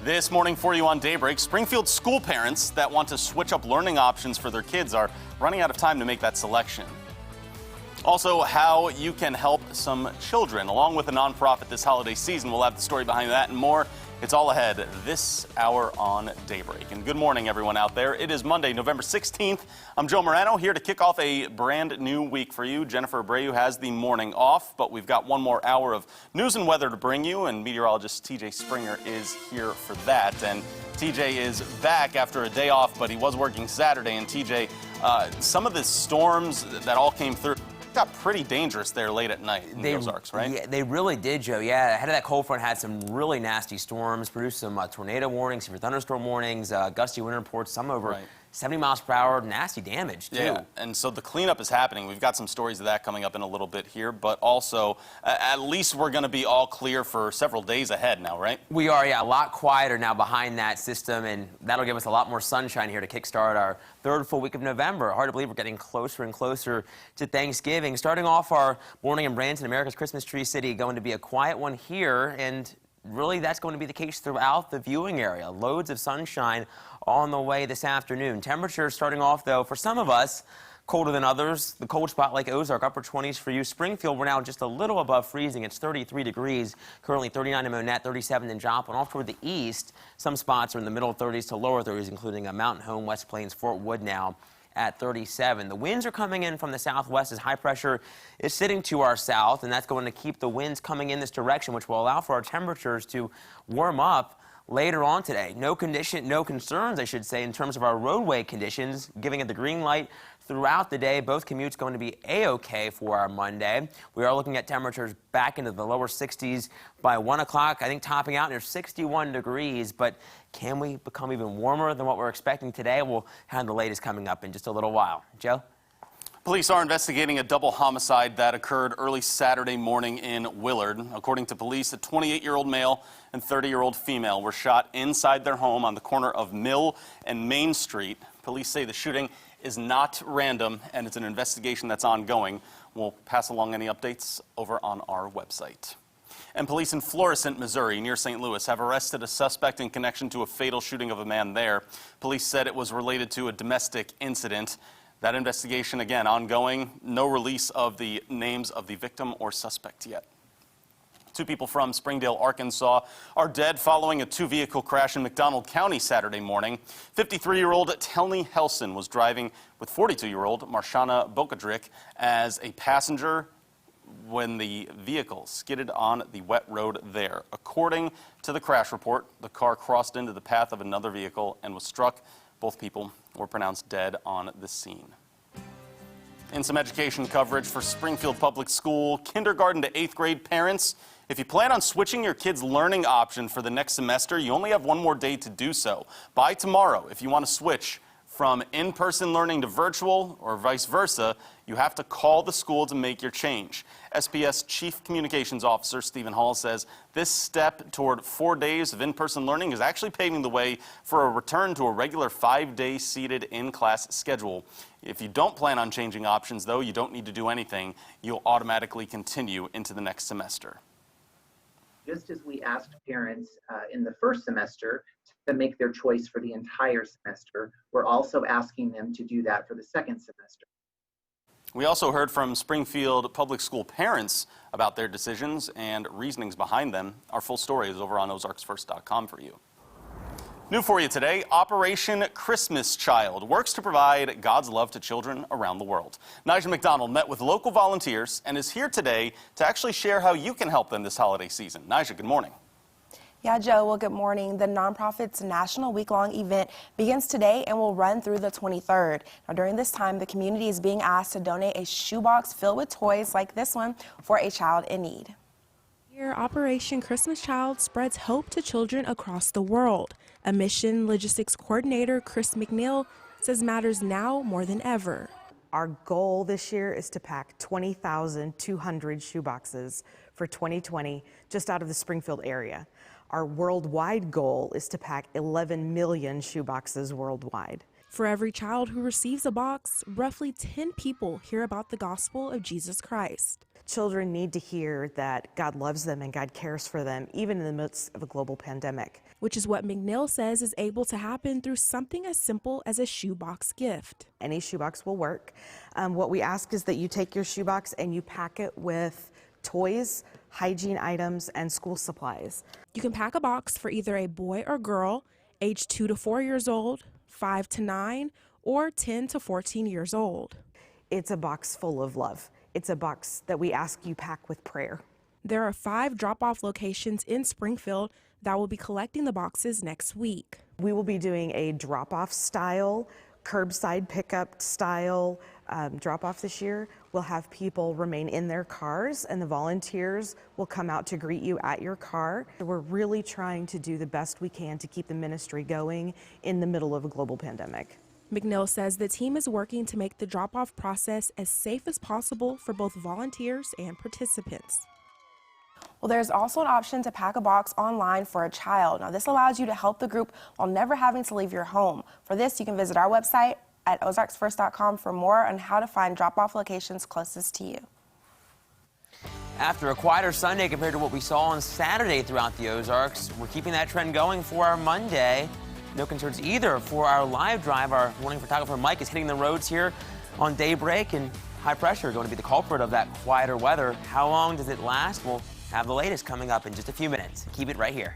This morning for you on Daybreak, Springfield school parents that want to switch up learning options for their kids are running out of time to make that selection. Also, how you can help some children along with a nonprofit this holiday season. We'll have the story behind that and more. It's all ahead this hour on Daybreak. And good morning, everyone out there. It is Monday, November 16th. I'm Joe Morano here to kick off a brand new week for you. Jennifer Abreu has the morning off, but we've got one more hour of news and weather to bring you, and meteorologist TJ Springer is here for that. And TJ is back after a day off, but he was working Saturday. And TJ, some of the storms that all came through got pretty dangerous there late at night in the Ozarks, right? Yeah, they really did, Joe. Yeah, ahead of that cold front, had some really nasty storms, produced some tornado warnings, severe thunderstorm warnings, gusty wind reports, some over 70 miles per hour, nasty damage, too. Yeah, and so the cleanup is happening. We've got some stories of that coming up in a little bit here, but also at least we're going to be all clear for several days ahead now, right? We are, yeah, a lot quieter now behind that system, and that'll give us a lot more sunshine here to kickstart our third full week of November. Hard to believe we're getting closer and closer to Thanksgiving. Starting off our morning in Branson, America's Christmas Tree City, going to be a quiet one here, and really that's going to be the case throughout the viewing area. Loads of sunshine on the way this afternoon. Temperatures starting off, though, for some of us, colder than others. The cold spot like Ozark, upper 20s for you. Springfield, we're now just a little above freezing. It's 33 degrees, currently 39 in Monette, 37 in Joplin. Off toward the east, some spots are in the middle 30s to lower 30s, including Mountain Home, West Plains, Fort Wood now at 37. The winds are coming in from the southwest as high pressure is sitting to our south, and that's going to keep the winds coming in this direction, which will allow for our temperatures to warm up later on today. No concerns, I should say, in terms of our roadway conditions, giving it the green light throughout the day. Both commutes going to be A-OK for our Monday. We are looking at temperatures back into the lower 60s by 1 o'clock, I think topping out near 61 degrees. But can we become even warmer than what we're expecting today? We'll have the latest coming up in just a little while. Joe? Police are investigating a double homicide that occurred early Saturday morning in Willard. According to police, a 28-year-old male and 30-year-old female were shot inside their home on the corner of Mill and Main Street. Police say the shooting is not random, and it's an investigation that's ongoing. We'll pass along any updates over on our website. And police in Florissant, Missouri, near St. Louis, have arrested a suspect in connection to a fatal shooting of a man there. Police said it was related to a domestic incident. That investigation, again, ongoing. No release of the names of the victim or suspect yet. Two people from Springdale, Arkansas, are dead following a two-vehicle crash in McDonald County Saturday morning. 53-year-old Telny Helson was driving with 42-year-old Marshana Bokadrick as a passenger when the vehicle skidded on the wet road there. According to the crash report, the car crossed into the path of another vehicle and was struck. Both people were pronounced dead on the scene. In some education coverage for Springfield Public School, kindergarten to 8th grade parents, if you plan on switching your kid's learning option for the next semester, you only have one more day to do so. By tomorrow, if you want to switch from in-person learning to virtual or vice versa, you have to call the school to make your change. SPS Chief Communications Officer Stephen Hall says this step toward 4 days of in-person learning is actually paving the way for a return to a regular 5-day seated in-class schedule. If you don't plan on changing options, though, you don't need to do anything. You'll automatically continue into the next semester. Just as we asked parents in the first semester to make their choice for the entire semester, we're also asking them to do that for the second semester. We also heard from Springfield Public School parents about their decisions and reasonings behind them. Our full story is over on ozarksfirst.com for you. New for you today, Operation Christmas Child works to provide God's love to children around the world. Nigel McDonald met with local volunteers and is here today to actually share how you can help them this holiday season. Nigel, good morning. Yeah, Joe, well, good morning. The nonprofit's national week-long event begins today and will run through the 23rd. Now, during this time, the community is being asked to donate a shoebox filled with toys like this one for a child in need. Here, Operation Christmas Child spreads hope to children across the world. A mission logistics coordinator, Chris McNeil, says matters now more than ever. Our goal this year is to pack 20,200 shoeboxes for 2020 just out of the Springfield area. Our worldwide goal is to pack 11 million shoeboxes worldwide. For every child who receives a box, roughly 10 people hear about the gospel of Jesus Christ. Children need to hear that God loves them and God cares for them, even in the midst of a global pandemic. Which is what McNeil says is able to happen through something as simple as a shoebox gift. Any shoebox will work. What we ask is that you take your shoebox and you pack it with toys, hygiene items, and school supplies. You can pack a box for either a boy or girl, age 2 to 4 years old, 5 to 9, or 10 to 14 years old. It's a box full of love. It's a box that we ask you pack with prayer. There are 5 drop-off locations in Springfield that will be collecting the boxes next week. We will be doing a drop-off style, curbside pickup style drop-off this year. We'll have people remain in their cars and the volunteers will come out to greet you at your car. We're really trying to do the best we can to keep the ministry going in the middle of a global pandemic. McNeil says the team is working to make the drop-off process as safe as possible for both volunteers and participants. Well, there's also an option to pack a box online for a child. Now, this allows you to help the group while never having to leave your home. For this, you can visit our website at ozarksfirst.com for more on how to find drop-off locations closest to you. After a quieter Sunday compared to what we saw on Saturday throughout the Ozarks, we're keeping that trend going for our Monday. No concerns either for our live drive. Our morning photographer Mike is hitting the roads here on daybreak, and high pressure going to be the culprit of that quieter weather. How long does it last? We'll have the latest coming up in just a few minutes. Keep it right here.